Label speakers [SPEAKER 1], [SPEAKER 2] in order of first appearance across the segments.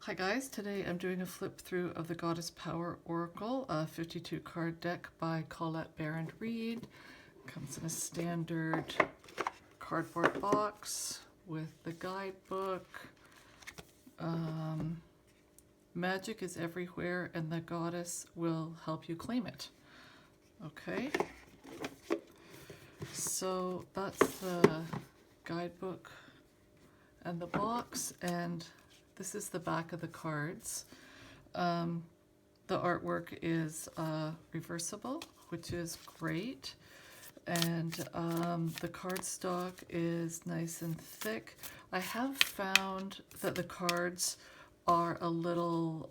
[SPEAKER 1] Hi guys, today I'm doing a flip through of the Goddess Power Oracle, a 52 card deck by Colette Baron-Reid. Comes in a standard cardboard box with the guidebook. Magic is everywhere and the goddess will help you claim it. Okay, so that's the guidebook and the box, and this is the back of the cards. The artwork is reversible, which is great, and the cardstock is nice and thick. I have found that the cards are a little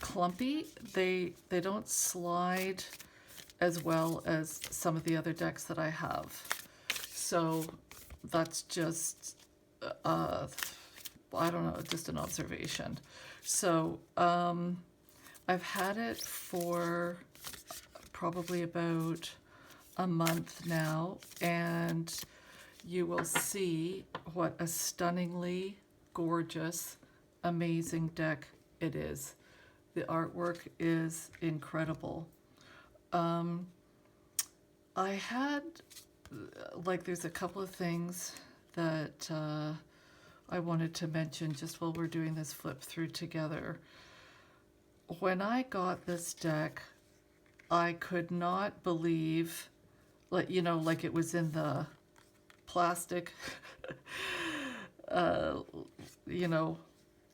[SPEAKER 1] clumpy. They don't slide as well as some of the other decks that I have. So that's just I don't know, just an observation. So I've had it for probably about a month now, and you will see what a stunningly gorgeous, amazing deck it is. The artwork is incredible. I had, there's a couple of things that I wanted to mention just while we're doing this flip through together. When I got this deck, I could not believe, like it was in the plastic,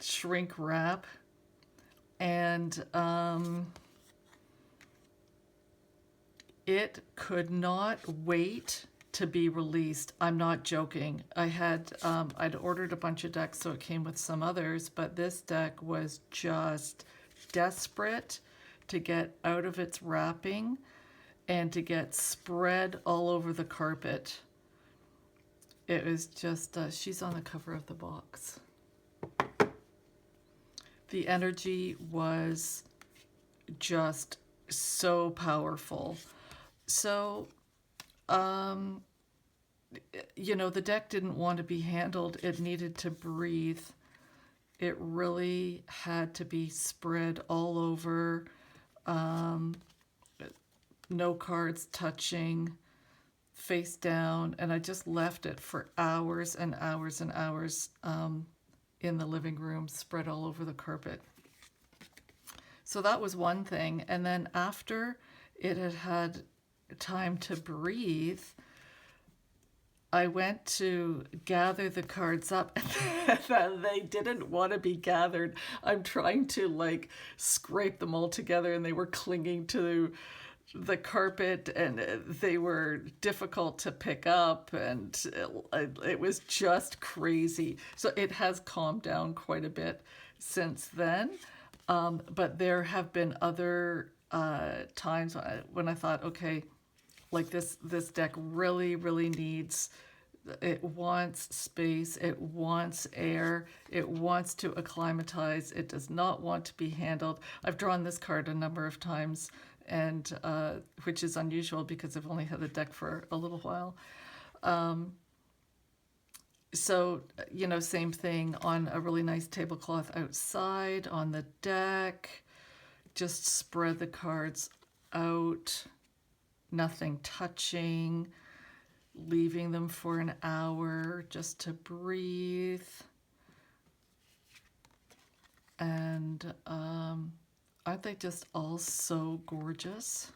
[SPEAKER 1] shrink wrap, and it could not wait to be released. I'm not joking. I'd ordered a bunch of decks, so it came with some others, but this deck was just desperate to get out of its wrapping and to get spread all over the carpet. It was just, she's on the cover of the box. The energy was just so powerful. So, the deck didn't want to be handled. It needed to breathe. It really had to be spread all over. No cards touching, face down. And I just left it for hours and hours and hours in the living room, spread all over the carpet. So that was one thing. And then after it had had time to breathe, I went to gather the cards up and they didn't want to be gathered. I'm trying to scrape them all together and they were clinging to the carpet and they were difficult to pick up, and it was just crazy. So it has calmed down quite a bit since then. But there have been other times when I thought, okay, this deck really needs, it wants space, it wants air, it wants to acclimatize, it does not want to be handled. I've drawn this card a number of times, and which is unusual because I've only had the deck for a little while. So, same thing on a really nice tablecloth outside, on the deck, just spread the cards out, nothing touching, leaving them for an hour just to breathe. And aren't they just all so gorgeous?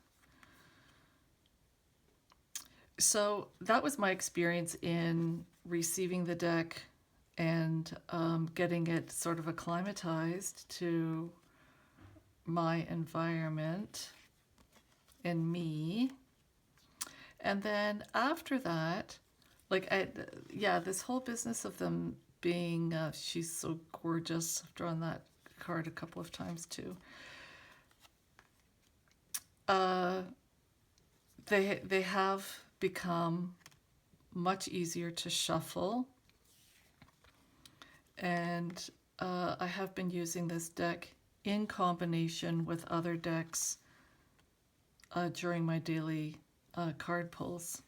[SPEAKER 1] So that was my experience in receiving the deck and getting it sort of acclimatized to my environment and me. And then after that, this whole business of them being, she's so gorgeous. I've drawn that card a couple of times too. They have become much easier to shuffle, and I have been using this deck in combination with other decks during my daily card pulls.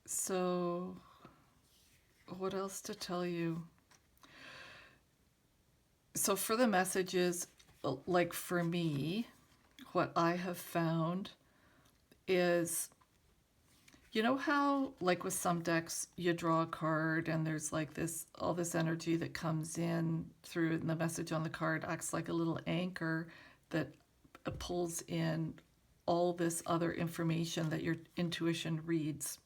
[SPEAKER 1] So what else to tell you? So for the messages, like for me, what I have found is, you know how like with some decks you draw a card and there's like this, all this energy that comes in through it, and the message on the card acts like a little anchor that pulls in all this other information that your intuition reads.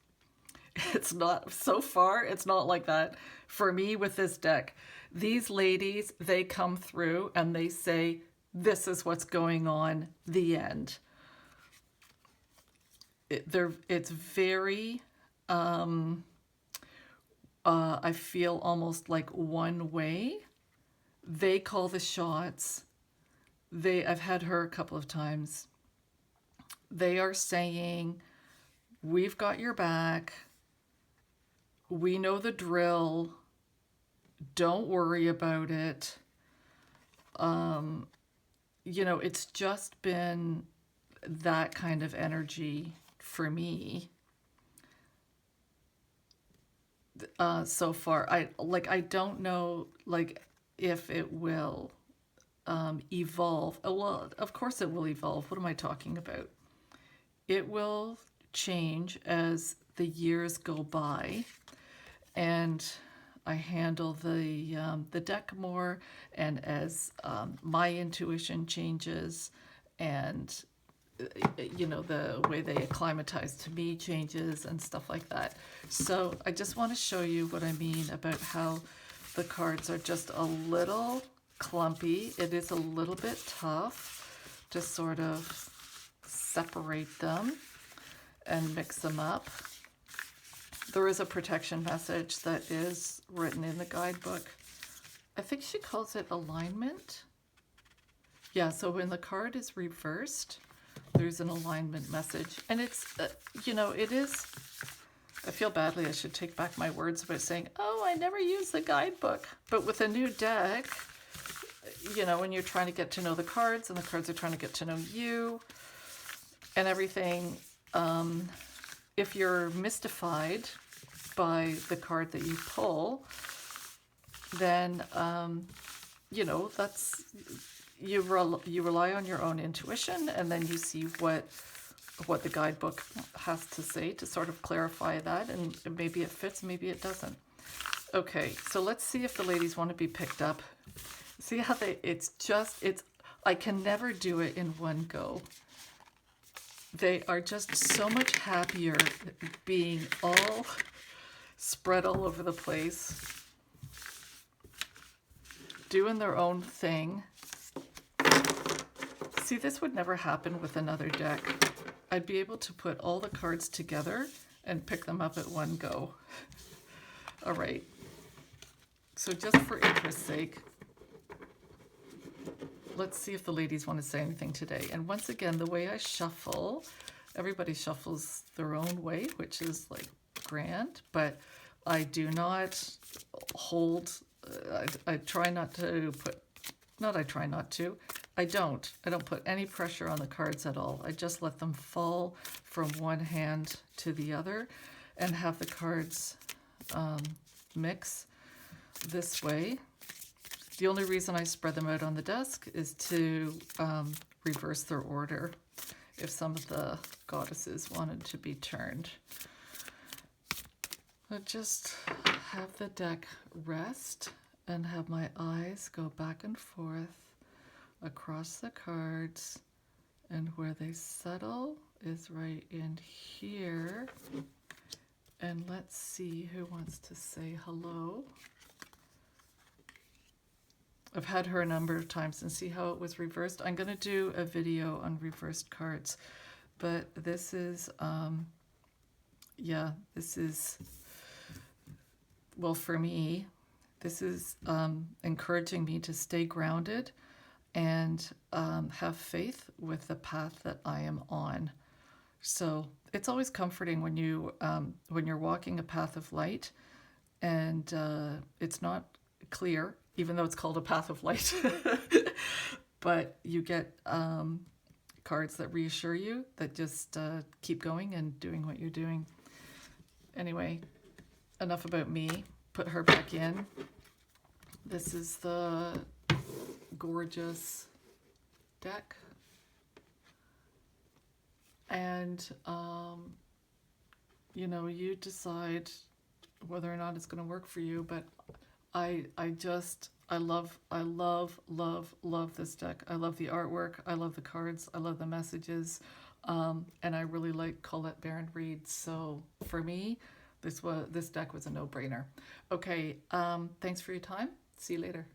[SPEAKER 1] It's not, so far, it's not like that for me with this deck. These ladies, they come through and they say, this is what's going on, the end. It's very, I feel almost like one way. They call the shots. I've had her a couple of times. They are saying, we've got your back. We know the drill. Don't worry about it. You know, it's just been that kind of energy for me so far. I don't know like if it will evolve. Oh, well, of course it will evolve. What am I talking about? It will change as the years go by, and I handle the deck more, and as my intuition changes, and you know, the way they acclimatize to me changes and stuff like that. So I just want to show you what I mean about how the cards are just a little clumpy. It is a little bit tough to sort of separate them and mix them up. There is a protection message that is written in the guidebook. I think she calls it alignment. Yeah, so when the card is reversed, there's an alignment message. And it's, you know, it is, I feel badly, I should take back my words about saying, oh, I never use the guidebook. But with a new deck, you know, when you're trying to get to know the cards and the cards are trying to get to know you and everything, if you're mystified by the card that you pull, then, you know, that's, you rely on your own intuition, and then you see what the guidebook has to say to sort of clarify that, and maybe it fits, maybe it doesn't. Okay, so let's see if the ladies want to be picked up. See how I can never do it in one go. They are just so much happier being all spread all over the place, doing their own thing. See, this would never happen with another deck. I'd be able to put all the cards together and pick them up at one go. All right. So just for interest's sake, let's see if the ladies want to say anything today. And once again, the way I shuffle, everybody shuffles their own way, which is like grand, but I do not hold, I try not to put, not I try not to, I don't put any pressure on the cards at all. I just let them fall from one hand to the other and have the cards mix this way. The only reason I spread them out on the desk is to reverse their order if some of the goddesses wanted to be turned. I just have the deck rest and have my eyes go back and forth across the cards, and where they settle is right in here. And let's see who wants to say hello. I've had her a number of times and see how it was reversed. I'm going to do a video on reversed cards, but this is, yeah, this is, well, for me, this is encouraging me to stay grounded and have faith with the path that I am on. So it's always comforting when you're walking a path of light and it's not clear, even though it's called a path of light, but you get cards that reassure you, that just keep going and doing what you're doing. Anyway, enough about me. put her back in. This is the gorgeous deck. And, you know, you decide whether or not it's going to work for you, but I love this deck. I love the artwork. I love the cards. I love the messages. And I really like Colette Baron-Reid. So for me, this deck was a no-brainer. Okay, thanks for your time. See you later.